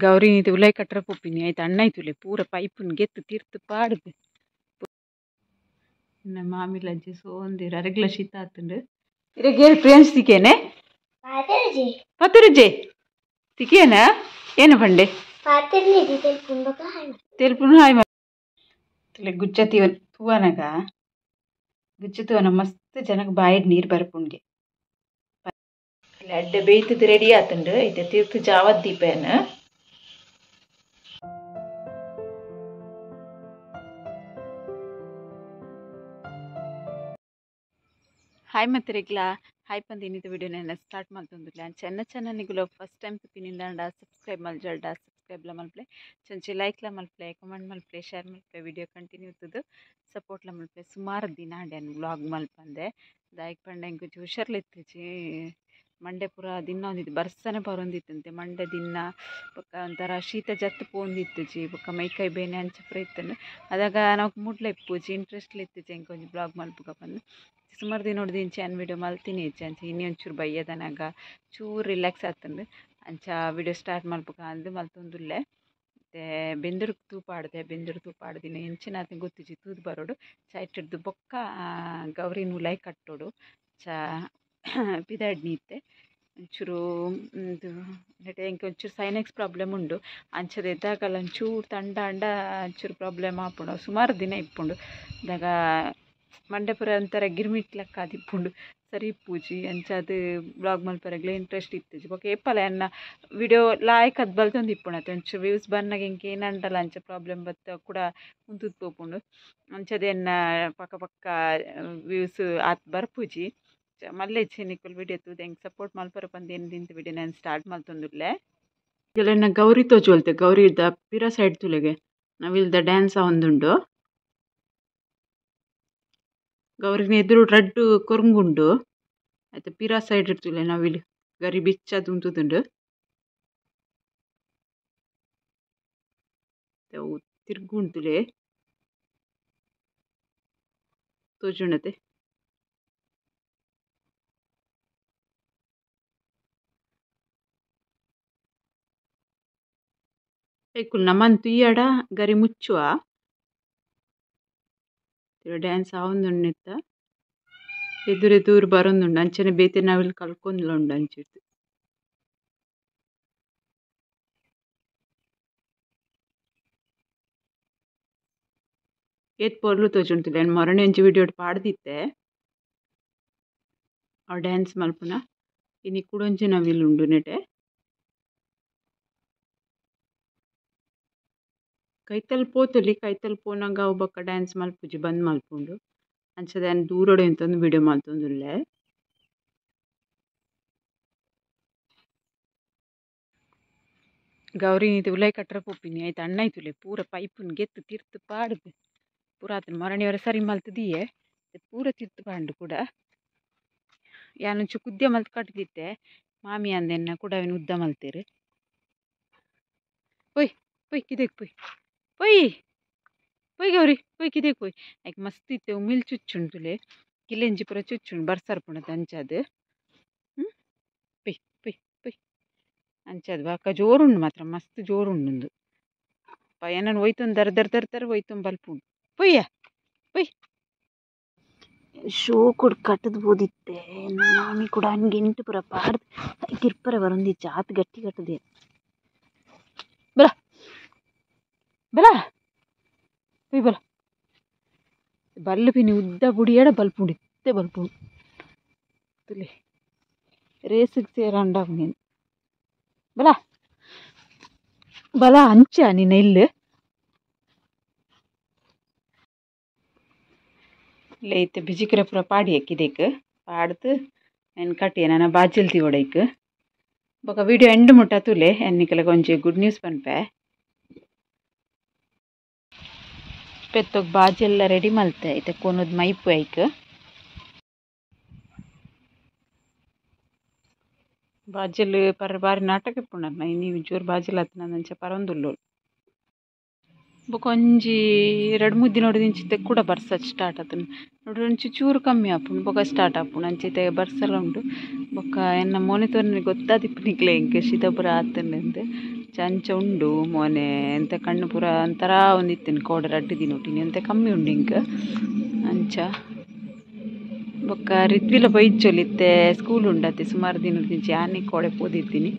ಗೌರಿ ನೀತಿ ಉಲೈ ಕಟ್ರ ಪೊಪ್ಪಿನಿ ಆಯ್ತು ಅಣ್ಣ ಆಯ್ತುಲೆ ಪೂರ ಪೈಪುನ್ ಗೆತ್ತು ತೀರ್ತು ಪಾಡ್ದು ನಮ್ಮ ಮಾಮಿಲ ಅಜ್ಜಿ ಸೋಂದಿರ ಅರೆಗ್ಲ ಶೀತ ಆತುಂಡು ಇರಗೆ ಫ್ರೆಂಡ್ಸ್ ತಿಕ್ಕೇನೆ ಪತ್ತರಜೆ ತಿಕ್ಕೇನ ಏನು ಬಂಡೆ ತೆಲ್ಪುನು ಹಾಯ್ ತಲೆ ಗುಜ್ಜತಿ ತೂವನಗ ಗುಜ್ಜ ತೂವನ ಮಸ್ತ್ ಜನಕ್ಕೆ ಬಾಯಿಡ್ ನೀರು ಬರ್ಪುಂಗೆ ಅಡ್ಡೆ ಬೇಯ್ತದ ರೆಡಿ ಆತುಂಡು ಐತೆ ತೀರ್ತು ಜಾವದ್ ದೀಪೇನ ಹಾಯ್ ಮತ್ತೆ ರೆಗ್ಲಾ ಹಾಯ್ ಪಂದು ಇನ್ನಿದ ವಿಡಿಯೋನ ಸ್ಟಾರ್ಟ್ ಮಾಡ್ತಂದಿಲ್ಲ ಚೆನ್ನ ನಿಗುಲ ಫಸ್ಟ್ ಟೈಮ್ ತುಪ್ಪಿನಿಂದ ಸಬ್ಸ್ಕ್ರೈಬ್ ಸಬ್ಸ್ಕ್ರೈಬ್ಲ ಮಲ್ಪಲೆ ಚಂಚಿ ಲೈಕ್ಲ ಮಲ್ಪಲೆ ಕಮೆಂಟ್ ಮಲ್ಪಲೆ ಶೇರ್ ಮಲ್ಪಲೆ ವಿಡಿಯೋ ಕಂಟಿನ್ಯೂ ಇರ್ತದೆ ಸಪೋರ್ಟ್ಲ ಮಲ್ಪಲೆ ಸುಮಾರು ದಿನ ಆಡ್ಯಾನು ವ್ಲಾಗ್ ಮಲ್ಪಂದೆ ದಾಯಿಕ್ ಪಂಡೆ ಇಂಕ ಹುಷಾರ್ಲ ಇತ್ತೀಚಿ ಮಂಡೆ ಪೂರ ದಿನ ಒಂದಿತ್ತು ಬರ್ಸನೆ ಬರೊಂದಿತ್ತಂತೆ ಮಂಡೆ ದಿನ ಬೊಕ್ಕ ಒಂಥರ ಶೀತ ಜತ್ತು ಪೋಂದಿತ್ತುಜಿ ಬೊಕ್ಕ ಮೈಕೈ ಬೇನೆ ಅಂಚಪ್ರ ಇತ್ತಂಡು ಅದಾಗ ನಾವು ಮುಡ್ಲ ಇಪ್ಪುಜಿ ಇಂಟ್ರೆಸ್ಟ್ಲ ಇತ್ತಿಜಿ ಇಂಕ ಒಂಜಿ ಬ್ಲಾಗ್ ಮಲ್ಪುಗ ಬಂದು ಸುಮಾರು ದಿನ ನೋಡಿದ ಇಂಚೆ ವಿಡಿಯೋ ಮಲ್ತೀನಿ ಹೆಚ್ಚು ಅಂಚೆ ಇನ್ನೇ ಒಂಚೂರು ಬಯ್ಯದನಾಗ ಚೂರು ರಿಲ್ಯಾಕ್ಸ್ ಆಗ್ತಂದು ಅಂಚ ವಿಡಿಯೋ ಸ್ಟಾರ್ಟ್ ಮಲ್ಪುಗ ಅಂದು ಮಲ್ತೊಂದುಲ್ಲೆ ಮತ್ತು ಬೆಂದೂರು ತೂಪ ಆಡ್ದಿನ ಎಂಚಿನ ಆತ ಗೊತ್ತಿಜಿ ತೂದು ಬರೋಡು ಚಾ ಇಟ್ಟಿಡ್ದು ಬೊಕ್ಕ ಗೌರಿನ ಉಲೈ ಕಟ್ಟೋಡು ಚಾ ಪಿದಾಡ್ ನೀತೆ ಒಂಚೂರು ಇದು ನೆಟೆ ಇಂಕ ಒಂಚೂರು ಸೈನೆಕ್ಸ್ ಪ್ರಾಬ್ಲಮ್ ಉಂಡು ಅಂಚದ ಎದ್ದಾಗಲ್ಲ ಒಂಚೂರು ತಂಡ ಅಂಡ ಒಂಚೂರು ಪ್ರಾಬ್ಲಮ್ ಆಪುಂಡು ಸುಮಾರು ದಿನ ಇಪ್ಪುಂಡು ಇದಾಗ ಮಂಡೆ ಪುರ ಒಂಥರ ಗಿರ್ಮಿಟ್ ಲೆಕ್ಕ ಆದಿಪ್ಪುಂಡು ಸರಿ ಇಪ್ಪುಜಿ ಅಂಚ ಬ್ಲಾಗ್ ಮಲ್ಪರೆಗ್ಲೇ ಇಂಟ್ರೆಸ್ಟ್ ಇತ್ತುಜಿ ಬೊಕ ಏಪಲ ಎನ್ನ ವಿಡಿಯೋ ಲಾಯ್ಕ್ ಅದು ಬಲ್ತೊಂದು ಇಪ್ಪುಂಡು ಒಂಚೂರು ವ್ಯೂಸ್ ಬನ್ನಾಗ ಇಂಕೆ ಏನಂಟಲ್ಲ ಅಂಚ ಪ್ರಾಬ್ಲಮ್ ಬತ್ತ ಕೂಡ ಉಂತುದು ಪೋಪುಂಡು ಅಂಚದೆ ಎನ್ನ ಪಕ್ಕ ವ್ಯೂಸ್ ಆತ್ ಬರ್ಪುಜಿ ಮಲ್ಲೆ ನಿಕ್ಕುಲು ವಿಡಿಯೋ ತೂದು ಹೆಂಗೆ ಸಪೋರ್ಟ್ ಮಲ್ಪರ ಬಂದು ಏನು ನಿಂತು ವಿಡಿಯೋ ನಾನು ಸ್ಟಾರ್ಟ್ ಮಲ್ತೊಂದುಲ್ಲೆ ಇದೆಲ್ಲ ಗೌರಿ ತೋಜೋಲ್ತೆ ಗೌರಿ ಇದ್ದ ಪಿರ ಸೈಡ್ ತುಲೆಗೆ ನಾವಿಲ್ದ ಡ್ಯಾನ್ಸ್ ಒಂದುಂಡು ಗೌರಿನ ಎದುರು ರಡ್ಡು ಕೊರ್ಗುಂಡು ಆಯ್ತು ಪಿರಾ ಸೈಡ್ ಇರ್ತುಲೆ ನಾವಿಲ್ಲಿ ಗರಿ ಬಿಚ್ಚದು ಉಂತುದುಂಡು ತಿರ್ಗುಂಟುಲೆ ತೋಜುಂಡತೆ ಏಕುಲ್ ನಮ್ಮನ್ ತುಯ್ಯಡ ಗರಿ ಮುಚ್ಚುವ ಡ್ಯಾನ್ಸ್ ಆವೊಂದುಂಡು ಎದುರು ಬರೊಂದುಂಡು ಅಂಚನೆ ಬೇತೆ ನಾವಿಲ್ಲಿ ಕಲ್ಕೊಂಡ್ಲ ಉಂಡು ಅಂಚಿತ್ತು ಏತ್ ಪೊರ್ಲು ತೋಜುಂಟುಲೆ ನಾನು ಮೊರಣೆ ಒಂಜಿ ವಿಡಿಯೋ ಪಾಡ್ದಿತ್ತೆ ಅವು ಡ್ಯಾನ್ಸ್ ಮಲ್ಪುನ ಇನ್ನು ಕುಡೊಂಜಿ ನಾವಿಲ್ಲಿ ಉಂಡು ನೆಟೆ ಕೈತಲ್ ಪೋತುಲಿ ಕೈತಲ್ ಪೋನಂಗ ಅವು ಬೊಕ್ಕ ಡ್ಯಾನ್ಸ್ ಮಲ್ಪುಜಿ ಬಂದ್ ಮಲ್ಪುಂಡು ಅಂಚದೆ ನಾನು ದೂರೊಡೆ ಇಂತೊಂದು ವಿಡಿಯೋ ಮಲ್ತೊಂದುಲ್ಲೆ ಗೌರಿ ನೀತಿ ಉಲೈ ಕಟ್ರ ಪೊಪ್ಪಿನಿ ಆಯ್ತು ಅಣ್ಣ ಆಯ್ತುಲೆ ಪೂರ ಪೈಪುನ್ ಗೆತ್ತು ತೀರ್ತು ಪಾಡ್ದು ಪೂರ ಆತನ ಮರಣಿಯವರ ಸರಿ ಮಲ್ತದಿಯೇ ಪೂರ ತೀರ್ತು ಪಾಂಡು ಕೂಡ ಯಾನೊಂಚು ಕುದ್ಯ ಮಲ್ತು ಕಟ್ದಿತ್ತೆ ಮಾಮಿ ಅಂದೆನ್ನ ಕೂಡ ಅವನು ಉದ್ದ ಮಲ್ತೇರು ಪೊಯ್ ಕಿದೇಕ್ ಪೊಯ್ ಗೌರಿ ಪೊಯ್ ಕಿದೇಕ್ ಪೊಯ್ ಆಯ್ಕೆ ಮಸ್ತ್ ಇತ್ತೆ ಉಮಿಲ್ ಚುಚ್ಚುಂಟುಲೆ ಕಿಲೆಂಜಿ ಪೂರ ಚುಚ್ಚುಂಡು ಬರ್ಸರ್ಪುಣದ ಅಂಚದು ಪೊಯ್ ಅಂಚದು ಬಾಕ ಜೋರುಂಡು ಮಾತ್ರ ಮಸ್ತ್ ಜೋರುಂಡು ಏನನ್ನು ಒಯ್ತೊಂದು ದರ ಒಯ್ತೊಂದು ಬಲ್ಪುಂಡು ಪೊಯ್ಯ ಶೋ ಕೂಡ ಕಟ್ಟದು ಬೋದಿತ್ತೆ ನಮ್ಮ ಮಾಮಿ ಕೂಡ ಹಂಗೆ ಇಂಟು ಪುರ ಪಾಡ್ದು ತಿರ್ಪರ ಬರೊಂದಿ ಜಾತ್ ಗಟ್ಟಿ ಕಟ್ಟದೆ ಬಲ ಪೊಯ್ ಬಲ ಬಲ್ಲು ಪಿನಿ ಉದ್ದ ಬುಡಿಯಡ ಬಲ್ಪುಂಡು ಇತ್ತೆ ಬಲ್ಪುಂಡು ತುಲೆ ರೇಸಿಗೆ ಸೇರಂಡಾಗ ನೀನು ಬಲ ಅಂಚ ನಿನ್ನ ಇಲ್ಲಿ ಇಲ್ಲೈತೆ ಬಿಜಿಕರ ಪೂರ ಪಾಡಿ ಹಾಕಿದೇಕ್ ಪಾಡ್ದು ಏನು ಕಟ್ಟಿ ನಾನು ಬಾಜಿಲ್ ತೀವಡೈಕ್ ಬೊಕ ವಿಡಿಯೋ ಎಂಡ್ ಮುಟ್ಟ ತುಲೆ ಎನ್ನಿಕಲ ಒಂಜಿ ಗುಡ್ ನ್ಯೂಸ್ ಪನ್ಪೆ ಪೆತ್ತೋಗ್ ಬಾಜಿ ಎಲ್ಲ ರೆಡಿ ಮಲ್ತೆ ಐತೆ ಕೊನೋದು ಮೈಪು ಐಕ್ ಬಾಜಿಲ್ ಪರ ಬಾರಿ ನಾಟಕ ಇಪ್ಪುಂಡು ನೀವು ಜೋರು ಬಾಜಿಲ್ ಆತು ನಂಚ ಪರೊಂದುಲ್ಲು ಬೊಕೊಂಜಿ 2-3 ದಿನ ಇಂಚಿತ್ತೆ ಕೂಡ ಬರ್ಸದ್ ಸ್ಟಾರ್ಟ್ ಆತುಂಡು ನೋಡ್ರಿ ಒಂಚೂರು ಚೂರು ಕಮ್ಮಿ ಆಪುಂಡು ಬೊಕ ಸ್ಟಾರ್ಟ್ ಆಪುಂಡು ಅಂಚಿತ್ತೆ ಬರ್ಸಲ ಉಂಡು ಬೊಕ ಎನ್ನ ಮೋನೆ ತೋರ್ನಿಗೆ ಗೊತ್ತಾದಿಪ್ಪುನಿಕ್ಲೆ ಇಂಕ ಶೀತ ಪೂರ ಆತುಂಡು ಅಂಚ ಉಂಡು ಮೊನೆ ಎಂತ ಕಣ್ಣು ಪೂರ ಒಂಥರ ಒಂದಿತ್ತೇನೆ ಕೋಡರ್ ಅಡ್ಡು ದಿನೊಟ್ಟಿನಿ ಎಂತ ಕಮ್ಮಿ ಉಂಡು ಇಂಕ ಅಂಚ ಬೊಕ್ಕ ರಿದ್ವಿಲ ಬೈಚೊಲಿತ್ತೆ ಸ್ಕೂಲ್ ಉಂಡತ್ತೆ ಸುಮಾರು ದಿನದಿಂಚಿ ಆನೆ ಕೋಡೆ ಪೋದಿದ್ದೀನಿ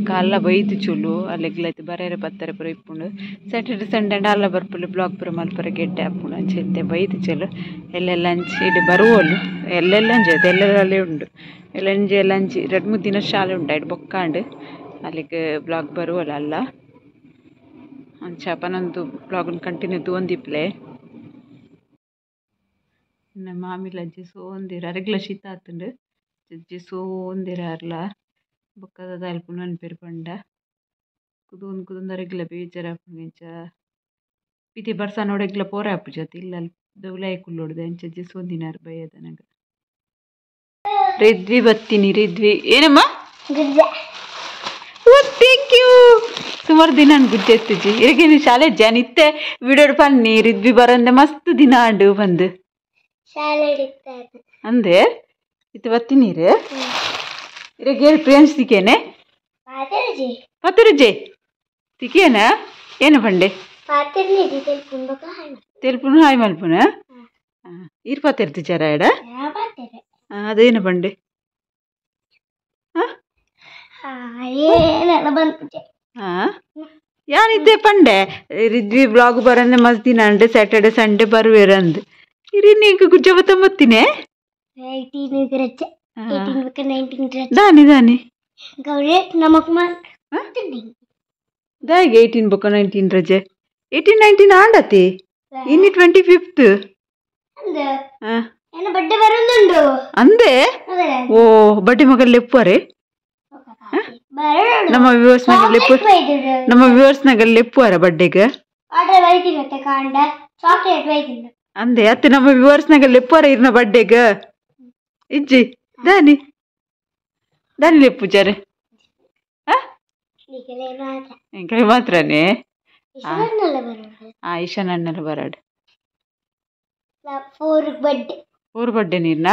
ಕಲ್ಲ ಬೈದು ಚೊಲು ಅಲ್ಲೆಗ್ಲೈತೆ ಬರೇರೆ ಬತ್ತಾರೆ ಪುರ ಇಪ್ಪುಂಡು ಸ್ಯಾಟರ್ಡೆ ಸಂಡೇ ಅಲ್ಲ ಬರ್ಪುಲು ಬ್ಲಾಗ್ ಪುರ ಮಲ್ಪರ ಗೆಡ್ಡೆ ಹಾಪುಂಡು ಅಂಚೆತ್ತೆ ಬೈದು ಚೊಲು ಎಲ್ಲೆಲ್ಲ ಅಂಚಿ ಇಡೆ ಬರುವೋಲು ಎಲ್ಲೆಲ್ಲ ಅಂಜೈತೆ ಎಲ್ಲೆಲ್ಲೇ ಉಂಡು ಎಲ್ಲಂಜಿ ಎಲ್ಲಂಜಿ 2-3 ದಿನ ಶಾಲೆ ಉಂಡು ಇಡು ಬೊಕ್ಕಾಂಡು ಅಲ್ಲಿಗೆ ಬ್ಲಾಗ್ ಬರುವಲ್ಲ ಅಲ್ಲ ಅಂಚ ಪನೊಂದು ಬ್ಲಾಗನ್ನು ಕಂಟಿನ್ಯೂ ತೂಂದಿಪ್ಲೆ ನಮ್ಮ ಮಾಮಿಲ ಅಜ್ಜಿ ಸೋಂದಿರ ಅರೆಗ್ಲ ಶೀತ ಆತುಂಡು ಅಜ್ಜಿ ಸೋಂದಿರ ಅರ್ಲ ಬೊಕ್ಕದ ಅಲ್ಪ ನೆನಪೇರು ಪಂಡ ಕುದುಂದು ಅರೆಗ್ಲ ಬೇಜಾರು ಆಪುಂಡು ಇಂಚ ಪಿತಿ ಬರ್ಸ ನೋಡೆಗ್ಲ ಪೋರೆ ಆಪು ಜೊತೆ ಇಲ್ಲ ದೌಲಾಯ ಕುಲ್ಲೋಡ್ದೆ ಅಂಚ ಅಜ್ಜಿ ಸೋಂದಿನಾರು ಬೈಯದ ನಂಗೆ ರಿದ್ವಿ ಬತ್ತೀನಿ ರಿದ್ವಿ ಏನಮ್ಮ ಥ್ಯಾಂಕ್ ಯು ಸುಮಾರು ದಿನ ಗುಜ್ಜೆ ಎತ್ತುಜಿ ಇರಗೆ ನೀವು ಶಾಲೆ ಜನಿತ್ತೆ ವಿಡಿಯೋ ಪನ್ನಿ ರಿದ್ವಿ ಬರಂದೆ ಮಸ್ತ್ ದಿನ ಆಂಡು ಬಂದು ಅಂದೆ ಇದು ಬತ್ತೀನಿರು ಇರಗೆ ಫ್ರೆಂಡ್ಸ್ ತಿಕ್ಕೇನೆ ಪತ್ತರುಜೆ ತಿಕ್ಕೇನ ಏನು ಬಂಡೆ ತೆಲ್ಪುನು ಹಾಯ್ ಮಲ್ಪುನ ಇರ್ ಪತ್ತಿರ್ತಿ ಜರ ಎಡ ಅದೇನು ಬಂಡೆ ಯಾನಿದ್ದೆ ಪಂಡೆ ರಿದ್ವಿ ಬ್ಲಾಗ್ ಬರಂದೆ ಮಸ್ತ್ ದಿನ ಅಂಡೆ ಸ್ಯಾಟರ್ಡೆ ಸಂಡೇ ಬರುವೇರಂದ್ ಇರಿ ನೀಗ ಗುಜ್ಜ ಬತ್ತ ಮತ್ತಿನೇ ದಾನಿ ದಾನಿ ದಾಯಿಗೆ 18 ಬೊಕ್ಕ 19 ರಜೆ 18-19 ಆಂಡತಿ ಇನ್ನು 25th ಅಂದೆ ಓ ಬಡ್ಡೆ ಮಗಲ್ ಲೆಪ್ಪುವರೆ ನಮ್ಮ ವ್ಯೂವರ್ಸ್ನಾಗ ಲೆಪ್ಪುವರ ಬಡ್ಡೆಗೆ ಅಂದೆ ಅತ್ತೆ ನಮ್ಮ ವ್ಯೂವರ್ಸ್ನಾಗ ಲೆಪ್ಪುವರ ಇರ್ನ ಬಡ್ಡೆಗ ಇಜ್ಜಿ ದಾನಿ ದಾನಿ ಲೆಪ್ಪು ಜಾರೆ ಎಂಕಲೆ ಮಾತ್ರನೇ ಈಶಾನ್ ಅಣ್ಣಲ್ಲ ಬರಾಡು 4 ಬರ್ಡೇ ನೀರ್ನ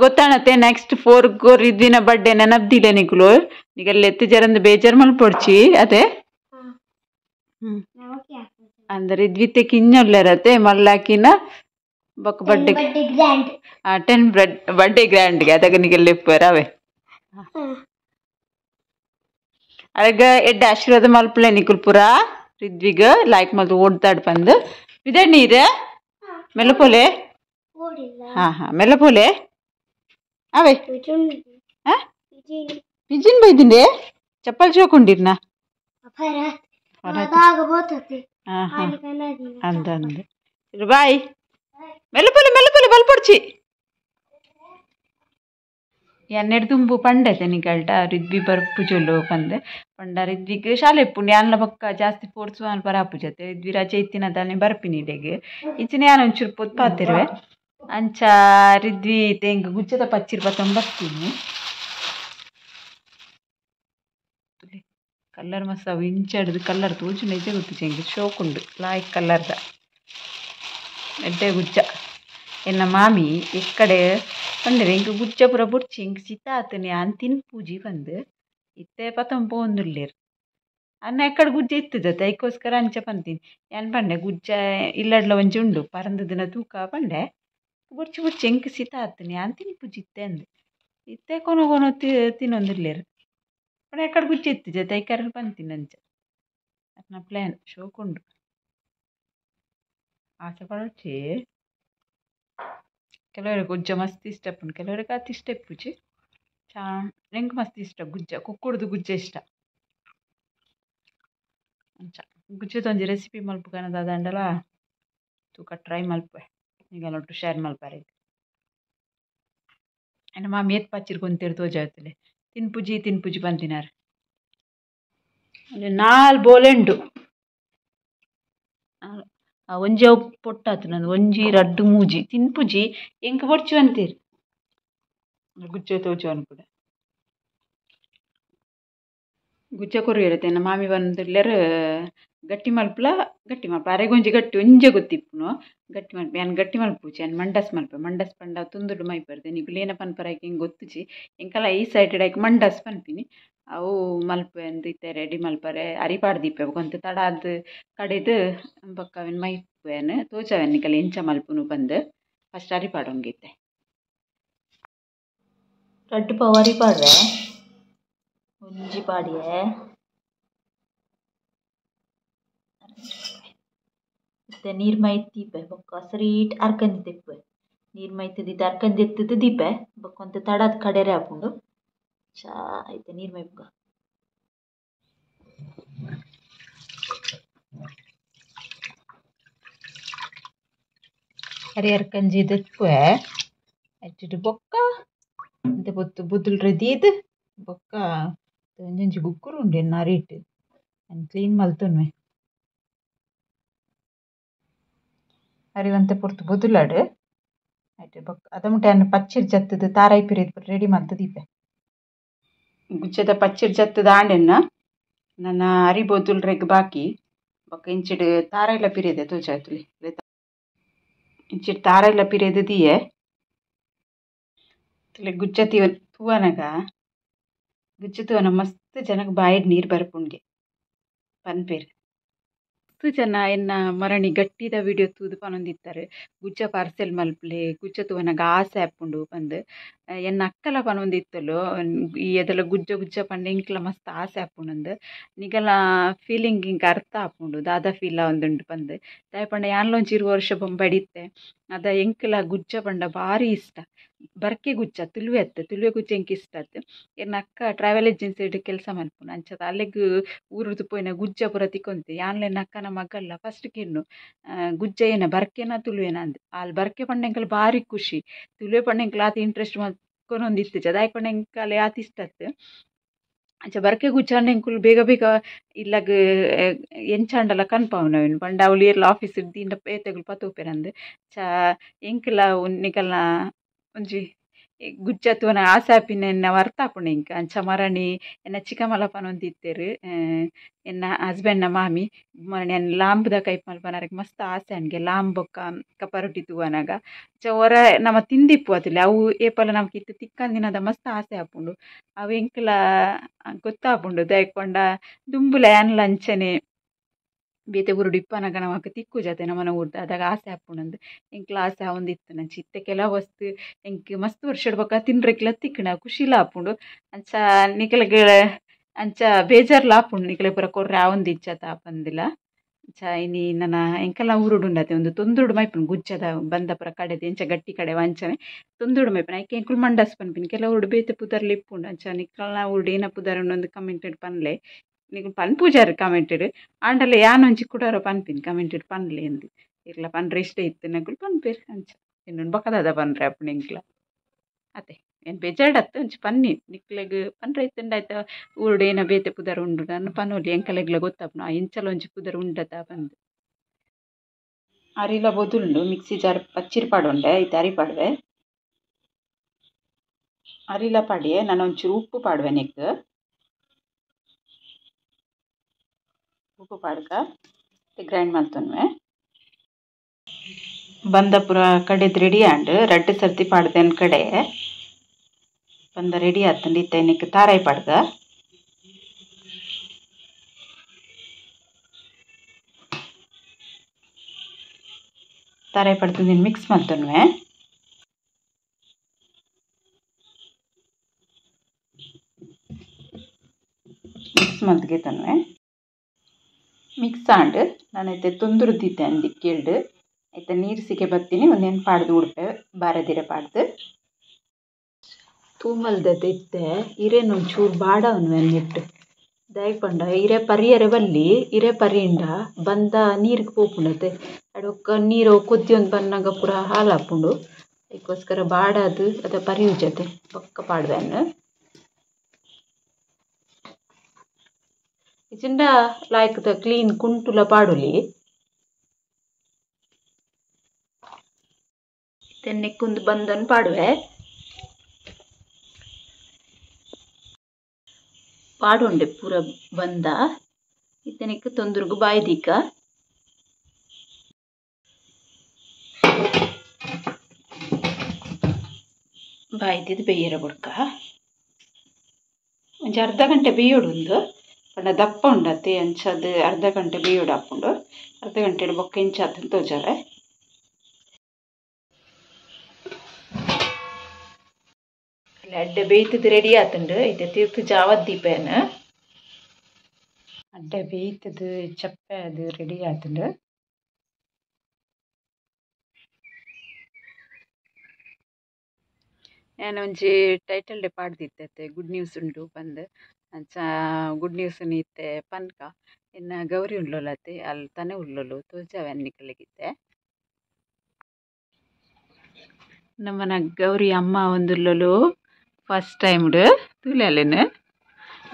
ಗೊತ್ತಾಣತ್ತೆ ನೆಕ್ಸ್ಟ್ 4 ರಿದ್ವಿನ ಬರ್ಡೇ ನೆನಪ್ದಿಲ್ಲ ನಿಕ್ಲು ನಿಗಲ್ಲಿ ಎತ್ತು ಜರಂದು ಬೇಜಾರು ಮಲ್ಪೊಡ್ಚಿ ಅದೇ ಅಂದ್ರೆ ರಿದ್ವಿತ್ತೆ ಕಿಂಜೊಲ್ಲರತ್ತೆ ಮಲ್ಲಾಕಿನ ಬೊಕ್ಕ ಬರ್ಡೇ 10 ಬರ್ಡೇ ಗ್ರ್ಯಾಂಡ್ಗೆ ಅದಾಗ ನಿಗಲ್ಲಿ ಎಪ್ಪರ ಅವೇ ಅದಾಗ ಎಡ್ಡ ಆಶೀರ್ವಾದ ಮಲ್ಪಲೆ ನಿಕುಲ್ ಪುರ ರಿದ್ವಿಗ ಲೈಕ್ ಮಲ್ತು ಓಡ್ತಾಡ್ ಬಂದು ಇದೇ ನೀರ ಮೆಲ್ಲಪೋಲೆ ಹಾ ಮೆಲ್ಲಪೋಲೆ ಅವೇ ಪಿಜಿನ್ ಬೈದಿಂಡೆ ಚಪ್ಪಲ್ ಚೋಕೊಂಡಿರ್ನ ಅಂದೆ ಬಾಯ್ ಮೆಲ್ಲಪೋಲೆ ಬಲ್ಪೊಡ್ಚಿ ಎನ್ನೆಡು ತುಂಬು ಪಂಡೈತೆ ನಿಗಲ್ಟ ರಿದ್ವಿ ಬರ್ಪು ಚೊಲ್ಲು ಪಂದೆ ಪಂಡ ರಿದ್ವಿಗೆ ಶಾಲೆ ಇಪ್ಪುಂಡು ಯಾನ್ಲ ಬೊಕ್ಕ ಜಾಸ್ತಿ ಫೋರ್ಸ್ ಬರ ಅಪ್ಪು ಜೊತೆ ರಿದ್ವಿ ರಜೆ ಇತ್ತಿನದಾನೆ ಬರ್ಪಿನಿ ಇಡೆಗೆ ಇಂಚಿನ ಯಾನು ಒಂಚೂರು ಪೊತ್ತು ಪಾತಿರುವೆ ಅಂಚ ರಿದ್ವಿ ತೆಂಗ್ ಗುಜ್ಜದ ಪಚ್ಚಿರ್ ಬತ್ತೊಂದು ಬರ್ತೀನಿ ಕಲ್ಲರ್ ಮಸ್ತ್ ಅವು ಇಂಚಡ್ದು ಕಲ್ಲರ್ ತೋಜು ನಿಜ ಗೊತ್ತು ಚೆಂಗಿ ಶೋಕುಂಡು ಲಾಯಕ್ ಕಲ್ಲರ್ದ ಎಡ್ಡೆ ಗುಜ್ಜ ಎನ್ನ ಮಾಮಿ ಇಕ್ಕಡೆ ಪಂಡರೆ ಇಂಕ ಗುಜ್ಜ ಪೂರ ಬುಡ್ಚಿ ಇಂಕ ಸಿತ ಆತನೆ ಅಂತಿನ ಪೂಜಿ ಬಂದು ಇತ್ತೆ ಪತಂ ಪೋಂದುಲ್ಲೇರು ಅನ್ನ ಎಕ್ಕಡೆ ಗುಜ್ಜೆ ಇತ್ತದತ್ತೆ ಅದಕ್ಕೋಸ್ಕರ ಅಂಚ ಪಂತೀನಿ ಏನು ಪಂಡೆ ಗುಜ್ಜ ಇಲ್ಲಡ್ಲ ಒಂಚ ಉಂಡು ಪರಂದ ದಿನ ತೂಕ ಪಂಡೆ ಬುಡ್ಚಿ ಇಂಕ ಸಿತ ಆತನೆ ಅಂತಿನ ಪೂಜಿ ಇತ್ತೆ ಅಂದೆ ಇತ್ತೆ ಕೊನೊ ತಿನ್ನೊಂದಿರ್ಲೇರು ಪಂಡ ಎಕ್ಕಡೆ ಗುಜ್ಜೆ ಇತ್ತು ಜೊತೆ ಐಕರ ಪಂತೀನಿ ಅಂಚ ಅದ್ನ ಪ್ಲ್ಯಾನ್ ಶೋಕುಂಡು ಆಸೆ ಪಡೋಚಿ ಕೆಲವರಿಗೆ ಗುಜ್ಜ ಮಸ್ತ್ ಇಷ್ಟ ಪುಂಡು ಕೆಲವರಿಗೆ ಅತಿ ಇಷ್ಟ ಇಪ್ಪುಜಿ ನಂಗೆ ಮಸ್ತ್ ಇಷ್ಟ ಗುಜ್ಜ ಕುಕ್ಕುಡ್ದು ಗುಜ್ಜ ಇಷ್ಟ ಅಂಚ ಗುಜ್ಜದೊಂದು ರೆಸಿಪಿ ಮಲ್ಪುಗನದ ಅದಂಡಲ ತೂಕ ಟ್ರೈ ಮಲ್ಪೆ ಈಗ ಒಟ್ಟು ಶೇರ್ ಮಲ್ಪಾರೆ ನನ್ನ ಮಾಮಿ ಎತ್ ಪಚ್ಚಿರ್ ಕೊಂತೇರು ತೋಜಾಯ್ತಲೆ ತಿನ್ಪುಜಿ ಬಂತಿನಾರು ನಾಲ್ ಬೋಲೆಂಡು ಒಂಜಿ ಅವು ಪೊಟ್ಟಾತು ನಂದು ಒಂಜಿ 2 ಮೂಜಿ ತಿನ್ಪುಜಿ ಎಂಕ ಬೊಡ್ಚು ಅಂತೀರಿ ಗುಜ್ಜೆ ತೋಜು ಅನ್ಕೂಡ ಗುಜ್ಜ ಕೊರು ಇರುತ್ತೆ ನಮ್ಮ ಮಾಮಿ ಬಂದಿರ್ಲಾರ ಗಟ್ಟಿ ಮಲ್ಪ ಅರೆಗೊಂಜಿ ಗಟ್ಟಿ ಒಂಜೆ ಗೊತ್ತಿಪ್ಪುನು ಗಟ್ಟಿ ಮಲ್ಪ ಏನು ಗಟ್ಟಿ ಮಲ್ಪುಜಿ ಏನು ಮಂಡಸ್ ಪಂಡ ತುಂದುಡು ಮೈಪರ್ದೆ ನಿಗುಲೇನ ಪನ್ಪರಾಯ್ಕೆ ಹಿಂಗೆ ಗೊತ್ತುಜಿ ಎಂಕಲ್ಲ ಈ ಸೈಟೆಡ್ ಆಯ್ಕೆ ಮಂಡಸ್ ಪನ್ಪಿನಿ ಅವು ಮಲ್ಪೆ ಅಂದಿತ್ತೆ ರೆಡಿ ಮಲ್ಪರೆ ಅರಿಪಾಡು ದೀಪೆ ಕೊಂತ ತಡ ಅದು ಕಡೆದು ಬೊಕ್ಕ ಅವಿನ ಮೈಪೇನು ತೋಜವೆನ್ನಿಕಲ್ ಎಂಚ ಮಲ್ಪುನು ಬಂದು ಫಸ್ಟ್ ಅರಿಪಾಡೊಂಗಿತ್ತೆ ರಡ್ಡು ಪಾವು ಅರಿಪಾಡ್ರೆ ಒಂಜಿ ಪಾಡಿಯೇ ಮತ್ತೆ ನೀರು ಮೈತೀಪೆ ಬೊಕ್ಕ ಸರೀಟ್ ಅರ್ಕಂದಿ ತೆಪ್ಪೆ ನೀರು ಮೈತದಿತ್ತು ಅರ್ಕಂದಿ ಎತ್ತದು ದೀಪೆ ಬೊಕ್ಕೊಂತ ತಡದ ಕಡೆರೆ ಆಪುಂಡು ಚಾ ಐತೆ ನೀರು ಮೈಪುಗ ಅರಿ ಅರ್ಕಂಜಿ ದೆಪ್ಪೆ ಐಟಿಡು ಬೊಕ್ಕ ಅಂತ ಬೊತ್ತು ಬುದ್ದುಲ್ ರೆದಿದು ಬೊಕ್ಕ ಒಂಜೊಂಜಿ ಗುಕ್ಕುರು ಉಂಡು ನರಿಟ್ ನಾನು ಕ್ಲೀನ್ ಮಲ್ತೊನ್ವೆ ಅರಿವಂತೆ ಪೊರ್ತು ಬುದುಲಾಡು ಆಯ್ತು ಬೊಕ್ಕ ಅದ ಮುಟ್ಟೆ ಪಚ್ಚಿರ್ ಜತ್ತದು ತಾರಾಯಿ ಪಿರಿದು ರೆಡಿ ಮಲ್ತು ದೀಪೆ ಗುಚ್ಚದ ಪಚ್ಚಿರ್ ಜತ್ತದ ಆಂಡೆನ್ನ ನನ್ನ ಅರಿ ಬೊದುಲ್ರೆಗ್ ಬಾಕಿ ಬೊಕ್ಕ ಇಂಚಿಡು ತಾರಾಯಿಲ ಪಿರಿಯದೆ ತೋಜಾಯ್ತುಲಿ ಇಂಚಿಡು ತಾರಾಯಿಲ ಪಿರಿಯದು ದಿಯೆ ಗುಚ್ಚ ತೂವನಗ ಗುಚ್ಚ ತೂವನ ಮಸ್ತ್ ಜನಕ್ಕೆ ಬಾಯಿಡ್ ನೀರು ಬರ್ಪುಂಡ್ಗೆ ಪನ್ಪೇರು ಮಸ್ತ್ ಜನ ಎನ್ನ ಮರಣಿ ಗಟ್ಟಿದ ವಿಡಿಯೋ ತೂದು ಪನೊಂದಿತ್ತಾರೆ ಗುಜ್ಜ ಪಾರ್ಸೆಲ್ ಮಲ್ಪಲೆ ಗುಜ್ಜ ತೂವನಗ ಆಸೆ ಆಪುಂಡು ಪಂದು ಎನ್ನ ಅಕ್ಕಲ ಪನೊಂದಿತ್ತಲು ಈ ಎದಲ ಗುಜ್ಜ ಗುಜ್ಜ ಪಂಡ ಇಂಕ್ಲ ಮಸ್ತ್ ಆಸೆ ಆಪುಂಡು ನಿಗಲ ಫೀಲಿಂಗ್ ಇಂಕ ಅರ್ಥ ಆಪುಂಡು ದಾದ ಫೀಲ ಒಂದುಂಡು ಪಂದು ದಾಯ ಪಂಡ ಯಾನ್ಲೊಂಚಿ 2 ವರ್ಷ ಬೊಂಬಡಿತ್ತೆ ಅದ ಎಂಕ್ಲ ಗುಜ್ಜ ಪಂಡ ಭಾರಿ ಇಷ್ಟ ಬರ್ಕೆ ಗುಜ್ಜ ತುಳುವೆ ಗುಜ್ಜ ಎಂಕ್ ಇಷ್ಟ ಆಯ್ತು ಎನ್ನ ಅಕ್ಕ ಟ್ರಾವೆಲ್ ಏಜೆನ್ಸಿ ಕೆಲಸ ಮಲ್ಪುನು ಅಂಚದ ಅಲ್ಲಿಗೆ ಊರುದು ಪೋಯಿನ ಗುಜ್ಜ ಪೂರ ತಿಕ್ಕೊಂತೆ ಯಾನ್ಲ ಎನ್ನ ಅಕ್ಕನ ಮಗಲ್ಲ ಫಸ್ಟ್ ಕೆನ್ನು ಗುಜ್ಜ ಏನ ಬರ್ಕೆನ ತುಳುವೆನ ಅಂದ್ ಅಲ್ಲಿ ಬರ್ಕೆ ಪಂಡ ಭಾರಿ ಖುಷಿ ತುಳುವೆ ಪಂಡ ಎಂಕ್ಲ ಆತ ಇಂಟ್ರೆಸ್ಟ್ ಮಲ್ಕೊನೊಂದಿತ್ತು ದಾಯ ಪಂಡ ಎಂಕಲೆ ಆತ ಇಷ್ಟ ಆಯ್ತು ಅಂಚ ಬರ್ಕೆ ಗುಜ್ಜಾಂಡ ಎಂಕುಲು ಬೇಗ ಬೇಗ ಇಲ್ಲಾಗ ಎಂಚಾಂಡಲ ಕನ್ಪಾವನವೇನು ಪಂಡ ಅವಳು ಏರ್ಲ ಆಫೀಸ್ ದಿಂಡ ಏತೆಗುಲು ಪತೋಪೆರಂದು ಚಾ ಎಂಕಲ ನಿಕಲ್ನ ಒಂಜಿ ಗುಜ್ಜ ತೂವನ ಆಸೆ ಆಪಿನ ಎನ್ನ ಅರ್ಥ ಆಪುಂಡು ಎಂಕ ಅಂಚ ಮರಣಿ ಎನ್ನ ಚಿಕ್ಕಮಲ ಪನೊಂದಿತ್ತೆರ್ ಎನ್ನ ಹಸ್ಬೆಂಡ್ನ ಮಾಮಿ ಮರಣಿ ಅನ್ನ ಲಾಂಬ್ದ ಕೈಪ್ ಮಲ್ಪನರೆಗ್ ಮಸ್ತ್ ಆಸೆ ಅನ್ಗೆ ಲಾಂಬ್ ಬೊಕ್ಕ ಕಪರೊಟ್ಟಿ ತೂವನಗ ಒರ ನಮ ತಿಂದಿಪ್ಪು ಅತುಲೆ ಅವು ಏಪಲ ನಮಕ್ ಇತ್ತು ತಿಕ್ಕಂದಿನದ ಮಸ್ತ್ ಆಸೆ ಆಪುಂಡು ಅವು ಎಂಕಲ ಗೊತ್ತಾಪುಂಡು ದಾಯಕೊಂಡ ದುಂಬುಲ ಯಾನ್ಲ ಅಂಚನೆ ಬೇತೆ ಊರುಡು ಇಪ್ಪನಗ ನಮಕ್ ತಿಕ್ಕು ಜತೆ ನಮನ ಊರ್ದ ಅದಾಗ ಆಸೆ ಆಪುಂಡು ಎಂಕ್ಲ ಆಸೆ ಆವೊಂದಿತ್ತು ನಂಚಿ ಇತ್ತೆ ಕೆಲವು ವಸ್ತು ಎಂಕ್ ಮಸ್ತ್ ವರ್ಷಡ್ ಬೊಕ ತಿನ್ರೆಕ್ಲ ತಿಕ್ಕುನ ಖುಷಿಲ ಆಪುಂಡು ಅಂಚ ನಿಕಲ್ಗ್ ಅಂಚ ಬೇಜಾರ್ಲ ಆಪುಂಡು ನಿಕಲೆ ಪೂರ ಕೊರ್ರೆ ಆವೊಂದಿಜ್ಜತ ಪಂದಿಲ ಅಂಚ ಇನಿ ನನ್ನ ಎಂಕಲ್ನ ಊರುಡು ಉಂಡತೆ ಒಂದು ತೊಂದುರುಡು ಮೈಪುನು ಗುಜ್ಜದ ಬಂದ ಪೂರ ಕಡೆದು ಎಂಚ ಗಟ್ಟಿ ಕಡೆ ವಂಚನೆ ತೊಂದುರುಡು ಮೈಪುನು ಐಕೆ ಎಂಕುಲು ಮಂಡಸ್ ಪನ್ಪಿನಿ ಕೆಲವು ಊರುಡು ಬೇತೆ ಪುದರ್ಲು ಇಪ್ಪುಂಡು ಅಂಚ ನಿಕಲ್ನ ಊರುಡು ಏನ ಪುದರ್ ಒಂದು ಕಮೆಂಟೆಡ್ ಪನ್ಲೆ ನಿಕುಲು ಪನ್ಪುಜಾರು ಕಮೆಂಟೆಡ್ ಆಂಡಲ ಯಾನೊಂಜಿ ಕುಡಾರೋ ಪನ್ಪಿನಿ ಕಮೆಂಟೆಡ್ ಪನ್ಲೆ ಎಂದು ಇರ್ಲ ಪನ್ರೆ ಇಷ್ಟ ಇತ್ತು ನಕುಲು ಪನ್ಪೇರು ಅಂಚ ಇನ್ನೊಂದು ಬೊಕದಾದ ಪನ್ರೆ ಅಪ್ಪುಂಡು ಎಂಕ್ಲ ಅತೆ ಏನು ಬೇಜಾರ್ಡತ್ತು ಒಂಚ ಪನ್ನಿ ನಿಕ್ಲೆಗ್ ಪನ್ರೆ ಇತ್ತಂಡಾಯ್ತ ಊರುಡು ಏನ ಬೇತೆ ಪುದರ್ ಉಂಡು ನಾನು ಪನೋಲಿ ಎಂಕಲೆಗ್ಲ ಗೊತ್ತಾಪುನ ಇಂಚಲ ಒಂಜಿ ಪುದರ್ ಉಂಡತ ಪಂದು ಅರಿಲ ಬೊದುಂಡು ಮಿಕ್ಸಿ ಜಾರ್ ಪಚ್ಚಿರ್ ಪಾಡೊಂಡೆ ಐತೆ ಅರಿ ಪಾಡ್ವೆ ಅರಿಲ ಪಾಡಿಯೆ ನಾನು ಒಂಚೂರು ಉಪ್ಪು ಪಾಡ್ವೆ ನೆಕ್ ಉಪ್ಪು ಪಾಡ್ಕ ಗ್ರೈಂಡ್ ಮಲ್ತೊನ್ವೆ ಬಂದ ಪೂರ ಕಡೆದು ರೆಡಿ ಆಂಡ್ ರಡ್ಡು ಸರ್ತಿ ಪಾಡ್ದೆನ್ ಕಡೆ ಬಂದ ರೆಡಿ ಆತಂಡು ಇತ್ತ ನೆಕ್ ತಾರಾಯಿ ಪಾಡ್ದ ತಾರಾಯಿ ಪಾಡ್ದು ಮಿಕ್ಸ್ ಮಲ್ತೊನ್ವೆ ಮಿಕ್ಸ್ ಮಲ್ತ್ಗೆ ತನ್ವೆ ಮಿಕ್ಸ್ ಆಂಡ್ ನಾನೈತೆ ತೊಂದುರುದಿದ್ದೆ ಅಂದು ಕೇಳ್ದು ಐತೆ ನೀರು ಸಿಗೆ ಬರ್ತೀನಿ ಒಂದೇನು ಪಾಡ್ದು ಉಡ್ಪೆ ಬಾರದಿರೆ ಪಾಡ್ದು ತೂಮಲ್ದತೆ ಇತ್ತೆ ಇರೇನು ಒಂಚೂರು ಬಾಡವನ್ವೆ ಅನ್ನಿಟ್ಟು ದಯಪಂಡ ಇರೆ ಪರಿಯರೆ ಬಲ್ಲಿ ಇರೆ ಪರಿಯಿಂದ ಬಂದ ನೀರಿಗೆ ಪೋಪುಂಡತೆ ಅಡೊಕ್ಕ ನೀರು ಕೊದ್ದಿ ಒಂದು ಬನ್ನಾಗ ಪೂರ ಹಾಲಾಪುಂಡು ಅದಕ್ಕೋಸ್ಕರ ಬಾಡದು ಅದ ಪರಿಯುಜತೆ ಪಕ್ಕ ಪಾಡ್ವೆನ್ನು ಇಜಿಂಡ ಲಾಯ್ಕದ ಕ್ಲೀನ್ ಕುಂಟುಲ ಪಾಡುಲಿ ತೆನ್ನೆಕ್ಕೊಂದು ಬಂದನ್ ಪಾಡುವೆ ಪಾಡುಂಡೆ ಪೂರ ಬಂದ ಇತ್ತನೆಕ್ ತೊಂದರೆಗೂ ಬಾಯ್ದಿಕ್ಕ ಬಾಯ್ದಿದ್ದು ಬೇಯರ ಬುಡ್ಕ ಒಂಜಿ ಅರ್ಧ ಗಂಟೆ ಬೇಯೋಡುಂದು ಪಂಡ ದಪ್ಪ ಉಂಡತ್ತೆ ಅಂಚದು ಅರ್ಧ ಗಂಟೆ ಬೇಯೋಡು ಹಾಕೊಂಡು ಅರ್ಧ ಗಂಟೆ ಬೊಕ್ಕ ಇಂಚಾದ ತೋಜಾರೆ. ಅಡ್ಡೆ ಬೇಯ್ತದ್ದು ರೆಡಿ ಆತುಂಡು ಐತೆ ತೀರ್ತು ಜಾವದ್ ದೀಪೇನ ಅಡ್ಡೆ ಬೇಯ್ತದ್ದು ಚಪ್ಪೆ ಅದು ರೆಡಿ ಆತುಂಡು. ನಾನು ಒಂಜಿ ಟೈಟಲ್ ಡೇ ಪಾಡ್ದಿತ್ತೆ ಗುಡ್ ನ್ಯೂಸ್ ಉಂಡು ಪಂದ್ ಅಂಚ ಗುಡ್ ನ್ಯೂಸ್ ನೀತ್ತೆ ಪನ್ಕ ಇನ್ನು ಗೌರಿ ಉಳ್ಳೋಲತ್ತೆ ಅಲ್ಲಿ ತಾನೇ ಉಳ್ಳೋಲು ತೋಜಾವೆ ಅನ್ನಿಕಲಿಗಿತ್ತೆ. ನಮ್ಮನ ಗೌರಿ ಅಮ್ಮ ಒಂದುಳ್ಳೋಲು ಫಸ್ಟ್ ಟೈಮ್ಡು ತೂಲೆಲೇನು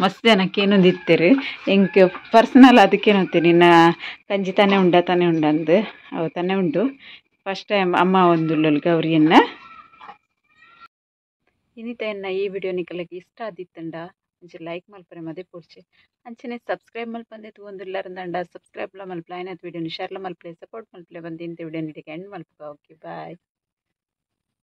ಮಸ್ತ್ ಜನಕ್ಕೆ ಏನೊಂದು ಇತ್ತೇರು ಎಂಕ್ ಪರ್ಸನಲ್ ಅದಕ್ಕೇನೊತ್ತೆ ನಿನ್ನ ಕಂಜಿ ತಾನೇ ಉಂಡು ಅವು ತಾನೇ ಉಂಡು ಫಸ್ಟ್ ಟೈಮ್ ಅಮ್ಮ ಒಂದುಳ್ಳೋಲು ಗೌರಿಯನ್ನ. ಇನ್ನಿತ ಎನ್ನ ಈ ವಿಡಿಯೋ ನಿಕಲಗೆ ಇಷ್ಟ ಆದಿತ್ತಂಡ ಒಂಚೂರು ಲೈಕ್ ಮಲ್ಪರೆ ಮದೆ ಪೋಡ್ಚೆ ಅಂಚನೆ ಸಬ್ಸ್ಕ್ರೈಬ್ ಮಲ್ಪಂದೆ ತೂವೊಂದುಲ್ಲಾರಂದಂಡ ಸಬ್ಸ್ಕ್ರೈಬ್ಲ ಮಲ್ಪಲ ಐನತ್ ವಿಡಿಯೋನ ಶೇರ್ಲ ಮಲ್ಪಲೆ ಸಪೋರ್ಟ್ ಮಲ್ಪಲೆ ಬಂದು ಇಂಥ ವಿಡಿಯೋ ನಿಡಿಗೆ ಎಂಡ್ ಮಲ್ಪುಗ. ಓಕೆ ಬಾಯ್.